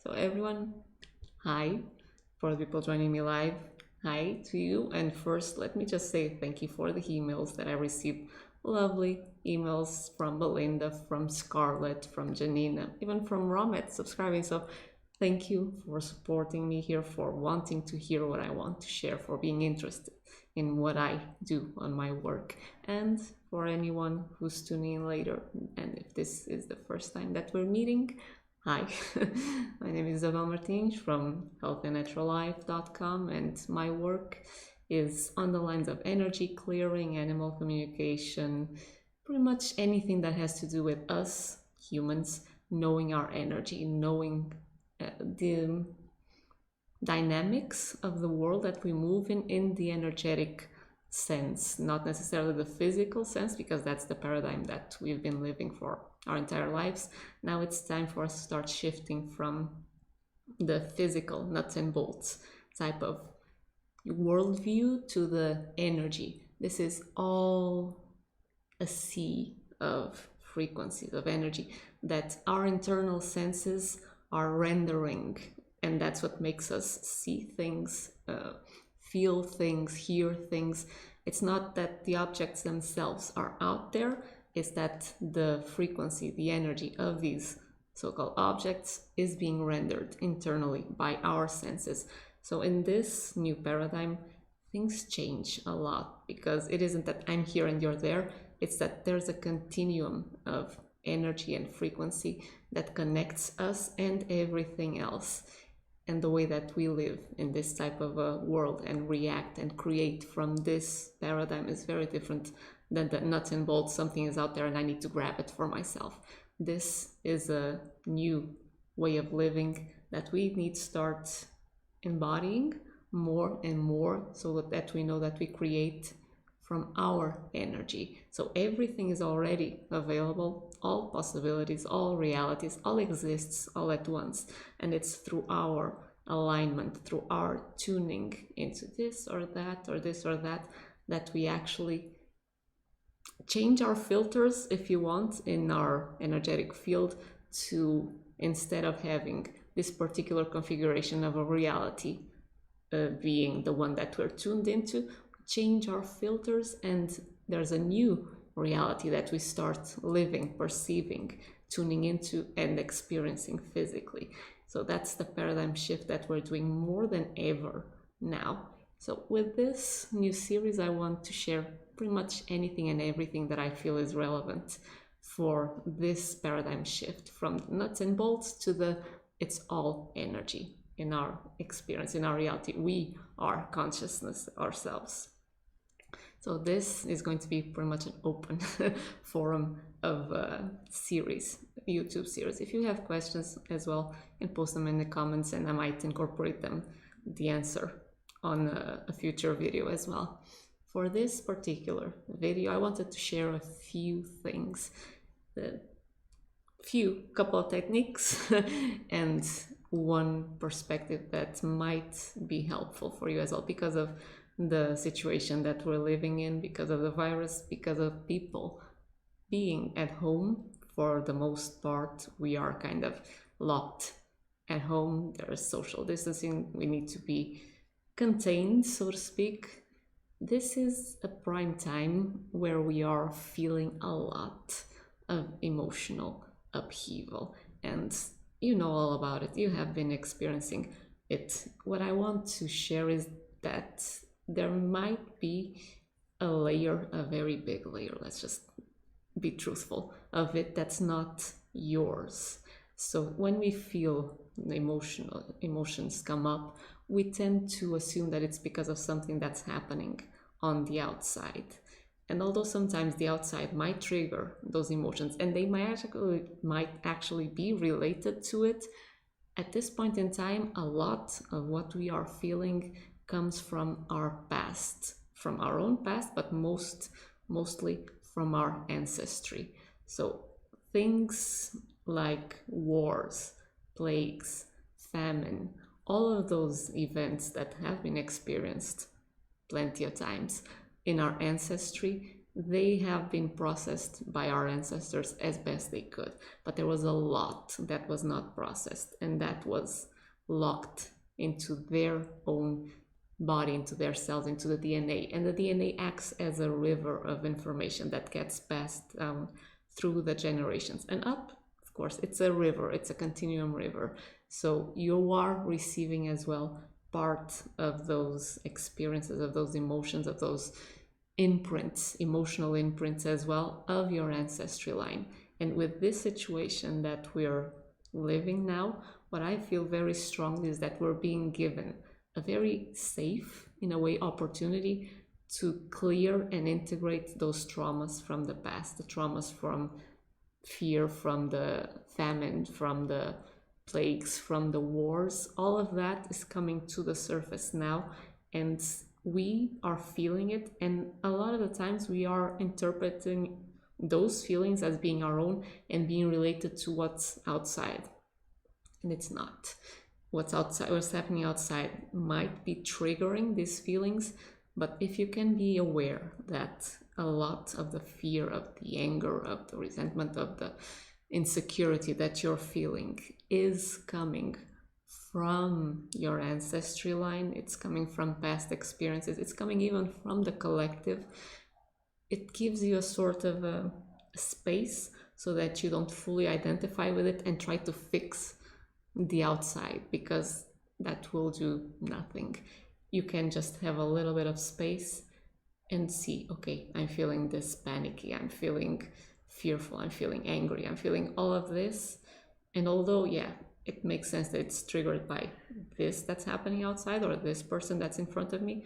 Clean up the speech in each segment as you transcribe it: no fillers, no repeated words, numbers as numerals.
So everyone, hi. For the people joining me live, hi to you. And first, let me just say thank you for the emails that I received. Lovely emails from Belinda, from Scarlett, from Janina, even from Romet subscribing. So thank you for supporting me here, for wanting to hear what I want to share, for being interested in what I do on my work, and for anyone who's tuning in later. And if this is the first time that we're meeting, hi, my name is Isabel Martins from healthandnaturallife.com, and my work is on the lines of energy clearing, animal communication, pretty much anything that has to do with us humans knowing our energy, knowing the dynamics of the world that we move in the energetic sense, not necessarily the physical sense, because that's the paradigm that we've been living for our entire lives. Now it's time for us to start shifting from the physical nuts and bolts type of worldview to the energy. This is all a sea of frequencies of energy that our internal senses are rendering, and that's what makes us see things, feel things, hear things. It's not that the objects themselves are out there, it's that the frequency, the energy of these so-called objects is being rendered internally by our senses. So in this new paradigm, things change a lot, because it isn't that I'm here and you're there, it's that there's a continuum of energy and frequency that connects us and everything else. And the way that we live in this type of a world and react and create from this paradigm is very different than the nuts and bolts, something is out there and I need to grab it for myself. This is a new way of living that we need to start embodying more and more, so that we know that we create from our energy. So everything is already available, all possibilities, all realities, all exists all at once. And it's through our alignment, through our tuning into this or that or this or that, that we actually change our filters, if you want, in our energetic field, to, instead of having this particular configuration of a reality being the one that we're tuned into, change our filters, and there's a new reality that we start living, perceiving, tuning into, and experiencing physically. So that's the paradigm shift that we're doing more than ever now. So with this new series, I want to share pretty much anything and everything that I feel is relevant for this paradigm shift, from nuts and bolts to the it's all energy in our experience, in our reality. We are consciousness ourselves. So this is going to be pretty much an open forum of series, YouTube series. If you have questions as well, you can post them in the comments and I might incorporate them, the answer, on a future video as well. For this particular video, I wanted to share a few things, couple of techniques and one perspective that might be helpful for you as well, because of the situation that we're living in, because of the virus, because of people being at home. For the most part, we are kind of locked at home. There is social distancing. We need to be contained, so to speak. This is a prime time where we are feeling a lot of emotional upheaval, and you know all about it. You have been experiencing it. What I want to share is that there might be a layer, a very big layer, let's just be truthful, of it that's not yours. So when we feel emotions come up, we tend to assume that it's because of something that's happening on the outside. And although sometimes the outside might trigger those emotions, and they might actually be related to it, at this point in time, a lot of what we are feeling comes from our past, from our own past, but mostly from our ancestry. So things like wars, plagues, famine, all of those events that have been experienced plenty of times in our ancestry, they have been processed by our ancestors as best they could, but there was a lot that was not processed, and that was locked into their own body, into their cells, into the DNA. And the DNA acts as a river of information that gets passed through the generations and up. Of course, it's a river, it's a continuum river. So you are receiving as well part of those experiences, of those emotions, of those imprints, emotional imprints as well, of your ancestry line. And with this situation that we're living now, what I feel very strongly is that we're being given a very safe, in a way, opportunity to clear and integrate those traumas from the past, the traumas from fear, from the famine, from the plagues, from the wars. All of that is coming to the surface now, and we are feeling it. And a lot of the times we are interpreting those feelings as being our own and being related to what's outside, and it's not. What's outside, what's happening outside might be triggering these feelings, but if you can be aware that a lot of the fear, of the anger, of the resentment, of the insecurity that you're feeling is coming from your ancestry line, it's coming from past experiences, it's coming even from the collective, it gives you a sort of a space so that you don't fully identify with it and try to fix the outside, because that will do nothing. You can just have a little bit of space and see, okay, I'm feeling this panicky, I'm feeling fearful, I'm feeling angry, I'm feeling all of this. And although, yeah, it makes sense that it's triggered by this that's happening outside or this person that's in front of me,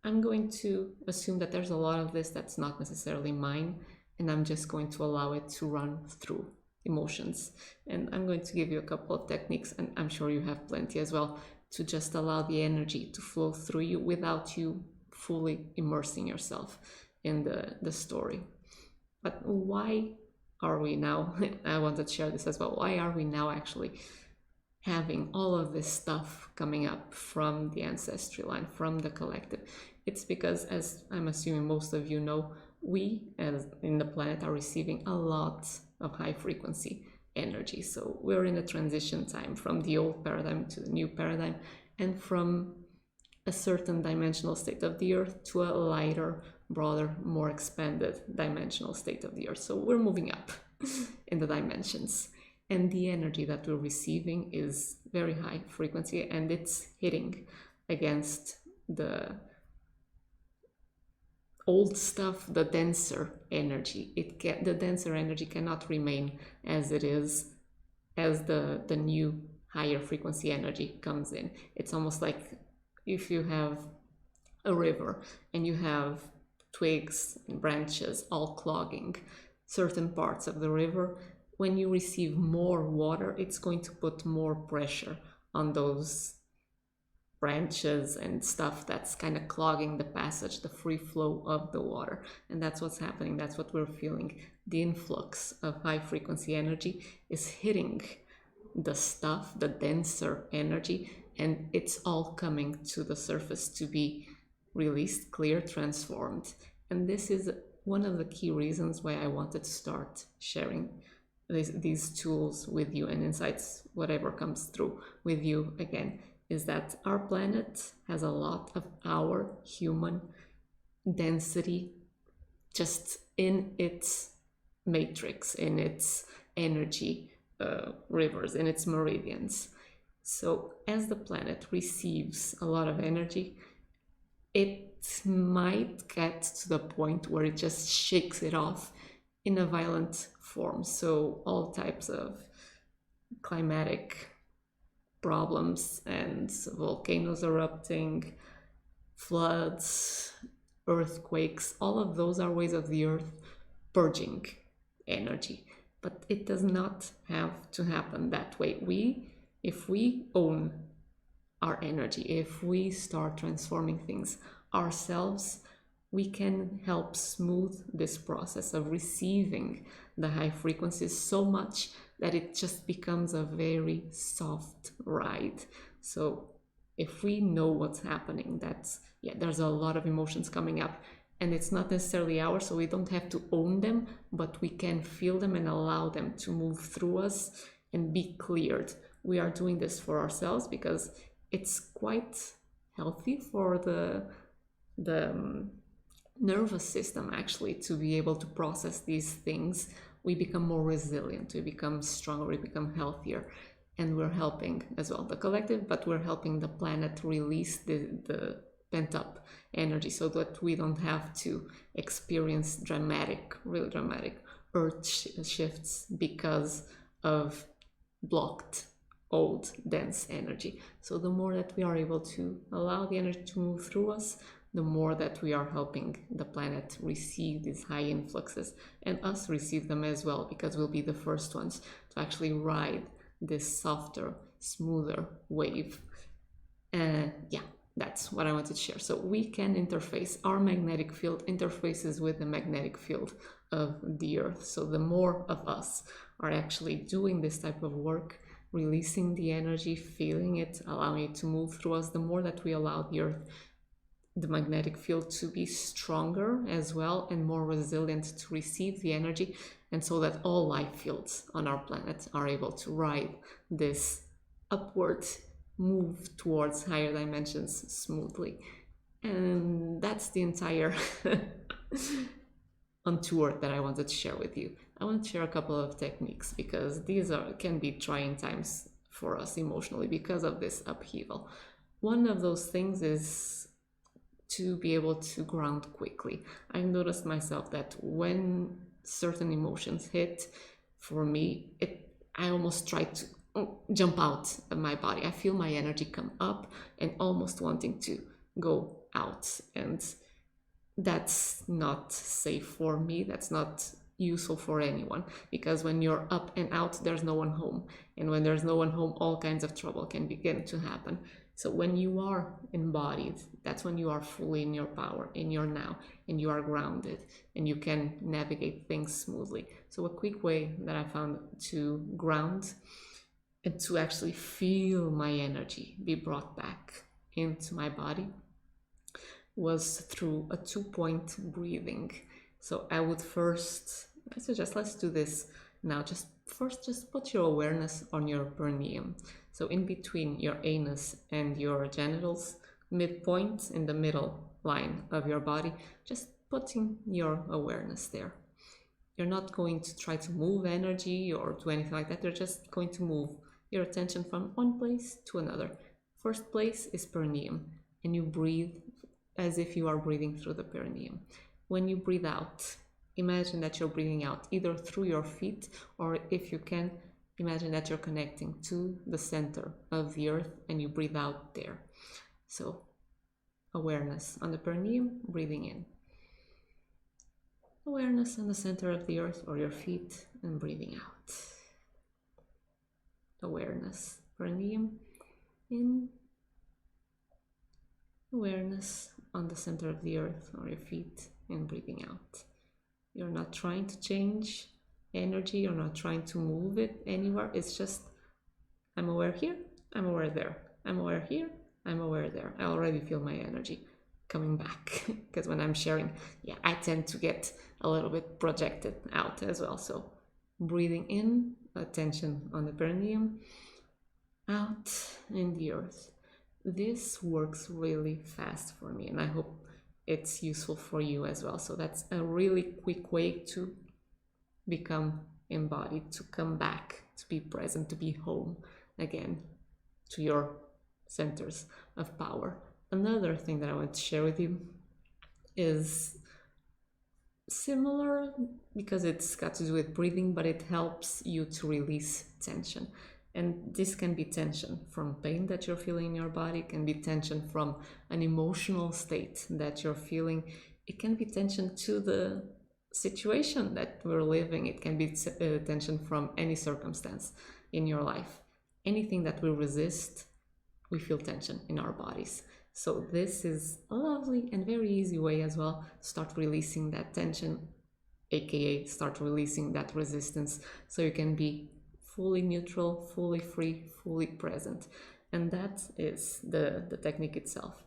I'm going to assume that there's a lot of this that's not necessarily mine, and I'm just going to allow it to run through emotions. And I'm going to give you a couple of techniques, and I'm sure you have plenty as well, to just allow the energy to flow through you without you fully immersing yourself in the story. But why are we now, I wanted to share this as well, why are we now actually having all of this stuff coming up from the ancestry line, from the collective? It's because, as I'm assuming most of you know, we as in the planet are receiving a lot of high frequency energy. So we're in a transition time from the old paradigm to the new paradigm, and from a certain dimensional state of the earth to a lighter, broader, more expanded dimensional state of the earth. So we're moving up in the dimensions, and the energy that we're receiving is very high frequency, and it's hitting against the old stuff, the denser energy. The denser energy cannot remain as it is as the new higher frequency energy comes in. It's almost like if you have a river and you have twigs and branches all clogging certain parts of the river, when you receive more water, it's going to put more pressure on those branches and stuff that's kind of clogging the passage, the free flow of the water. And that's what's happening. That's what we're feeling. The influx of high frequency energy is hitting the stuff, the denser energy, and it's all coming to the surface to be released, cleared, transformed. And this is one of the key reasons why I wanted to start sharing these tools with you, and insights, whatever comes through with you again, is that our planet has a lot of our human density just in its matrix, in its energy rivers, in its meridians. So as the planet receives a lot of energy, it might get to the point where it just shakes it off in a violent form. So all types of climatic problems and volcanoes erupting, floods, earthquakes, all of those are ways of the earth purging energy. But it does not have to happen that way. If we own our energy, if we start transforming things ourselves, we can help smooth this process of receiving the high frequencies so much that it just becomes a very soft ride. So if we know what's happening, there's a lot of emotions coming up, and it's not necessarily ours, so we don't have to own them, but we can feel them and allow them to move through us and be cleared. We are doing this for ourselves because it's quite healthy for the nervous system, actually, to be able to process these things. We become more resilient, we become stronger, we become healthier, and we're helping as well the collective, but we're helping the planet release the pent up energy, so that we don't have to experience dramatic, really dramatic earth shifts because of blocked old dense energy. So the more that we are able to allow the energy to move through us, the more that we are helping the planet receive these high influxes, and us receive them as well, because we'll be the first ones to actually ride this softer, smoother wave. Yeah, that's what I wanted to share. So we can interface, our magnetic field interfaces with the magnetic field of the earth. So the more of us are actually doing this type of work, releasing the energy, feeling it, allowing it to move through us, the more that we allow the earth, the magnetic field, to be stronger as well and more resilient to receive the energy, and so that all life fields on our planet are able to ride this upward move towards higher dimensions smoothly. And that's the entire on tour that I wanted to share with you. I want to share a couple of techniques, because these can be trying times for us emotionally because of this upheaval. One of those things is to be able to ground quickly. I've noticed myself that when certain emotions hit, for me, I almost try to jump out of my body. I feel my energy come up and almost wanting to go out, and that's not safe for me. That's not useful for anyone, because when you're up and out, there's no one home, and when there's no one home, all kinds of trouble can begin to happen. So when you are embodied, that's when you are fully in your power, in your now, and you are grounded, and you can navigate things smoothly. So a quick way that I found to ground and to actually feel my energy be brought back into my body was through a 2-point breathing. So I would first, I suggest, let's do this now. Just put your awareness on your perineum. So in between your anus and your genitals, midpoint in the middle line of your body, just putting your awareness there. You're not going to try to move energy or do anything like that. You're just going to move your attention from one place to another. First place is perineum, and you breathe as if you are breathing through the perineum. When you breathe out, imagine that you're breathing out either through your feet, or if you can, imagine that you're connecting to the center of the earth and you breathe out there. So awareness on the perineum, breathing in. Awareness on the center of the earth or your feet, and breathing out. Awareness, perineum, in. Awareness on the center of the earth or your feet, and breathing out. You're not trying to change energy, you're not trying to move it anywhere. It's just, I'm aware here, I'm aware there, I'm aware here, I'm aware there. I already feel my energy coming back, because when I'm sharing, I tend to get a little bit projected out as well. So breathing in, attention on the perineum, out in the earth. This works really fast for me, and I hope it's useful for you as well. So that's a really quick way to become embodied, to come back, to be present, to be home again, to your centers of power. Another thing that I want to share with you is similar, because it's got to do with breathing, but it helps you to release tension. And this can be tension from pain that you're feeling in your body. It can be tension from an emotional state that you're feeling. It can be tension to the situation that we're living. It can be tension from any circumstance in your life. Anything that we resist, we feel tension in our bodies. So this is a lovely and very easy way as well to start releasing that tension, aka start releasing that resistance, so you can be fully neutral, fully free, fully present. And that is the technique itself.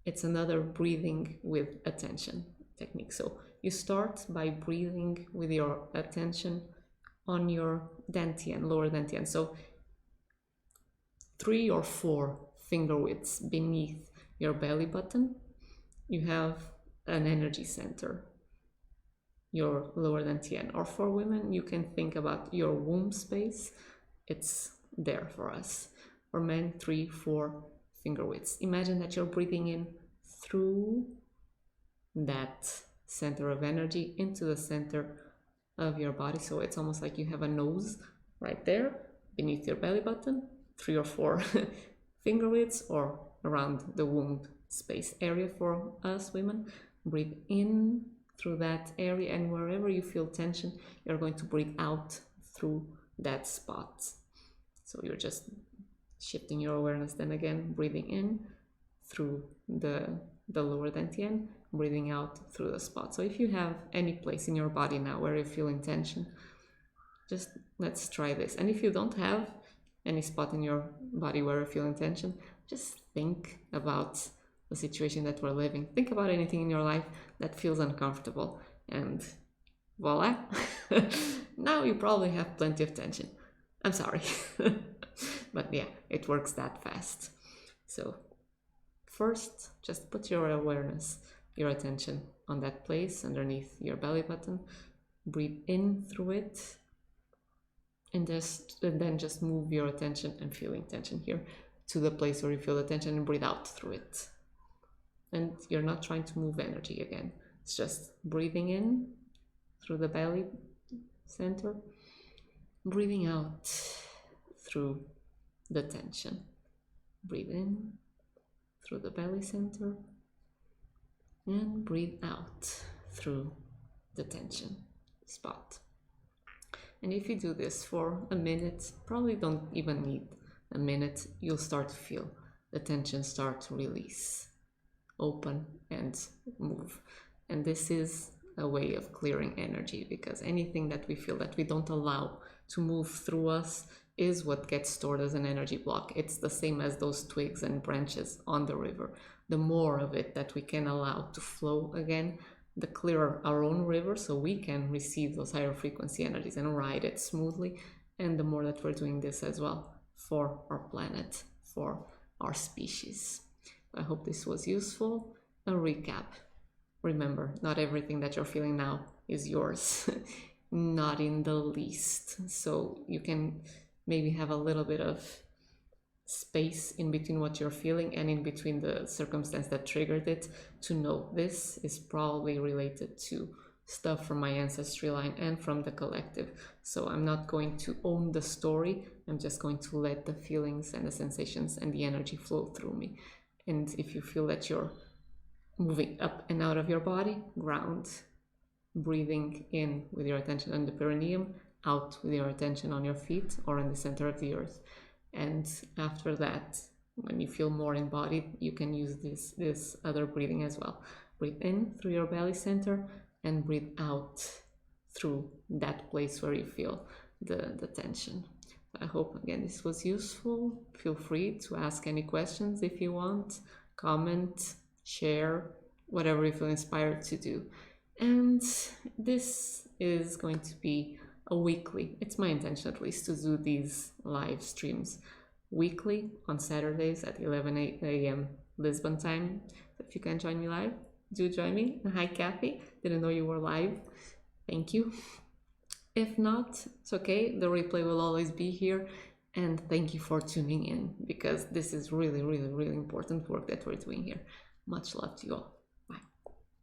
It's another breathing with attention. technique. So you start by breathing with your attention on your dantian, lower dantian. So 3 or 4 finger widths beneath your belly button, you have an energy center, your lower dantian. Or for women, you can think about your womb space. It's there for us. For men, 3, 4 finger widths. Imagine that you're breathing in through that center of energy into the center of your body. So it's almost like you have a nose right there beneath your belly button, 3 or 4 finger widths, or around the womb space area for us women. Breathe in through that area, and wherever you feel tension, you're going to breathe out through that spot. So you're just shifting your awareness, then again breathing in through the lower dantian, breathing out through the spot. So if you have any place in your body now where you feel tension, just let's try this. And if you don't have any spot in your body where you feel tension, just think about the situation that we're living. Think about anything in your life that feels uncomfortable, and voila, now you probably have plenty of tension. I'm sorry. But yeah, it works that fast. So first, just put your awareness, your attention on that place underneath your belly button. Breathe in through it, and then just move your attention and feeling tension here to the place where you feel the tension, and breathe out through it. And you're not trying to move energy again. It's just breathing in through the belly center, breathing out through the tension. Breathe in through the belly center, and breathe out through the tension spot. And if you do this for a minute, probably don't even need a minute, you'll start to feel the tension start to release, open and move. And this is a way of clearing energy, because anything that we feel that we don't allow to move through us is what gets stored as an energy block. It's the same as those twigs and branches on the river. The more of it that we can allow to flow again, the clearer our own river, so we can receive those higher frequency energies and ride it smoothly. And the more that we're doing this as well for our planet, for our species. I hope this was useful. A recap. Remember, not everything that you're feeling now is yours. Not in the least. So you can maybe have a little bit of space in between what you're feeling and in between the circumstance that triggered it, to know this is probably related to stuff from my ancestry line and from the collective. So I'm not going to own the story. I'm just going to let the feelings and the sensations and the energy flow through me. And if you feel that you're moving up and out of your body, ground. Breathing in with your attention on the perineum, out with your attention on your feet or in the center of the earth. And after that, when you feel more embodied, you can use this other breathing as well. Breathe in through your belly center and breathe out through that place where you feel the tension. I hope, again, this was useful. Feel free to ask any questions if you want, comment, share, whatever you feel inspired to do. And this is going to be a weekly, it's my intention at least, to do these live streams weekly on Saturdays at 11 a.m. Lisbon time. So if you can join me live, do join me. Hi Kathy, didn't know you were live. Thank you. If not, it's okay, the replay will always be here. And thank you for tuning in, because this is really, really, really important work that we're doing here. Much love to you all.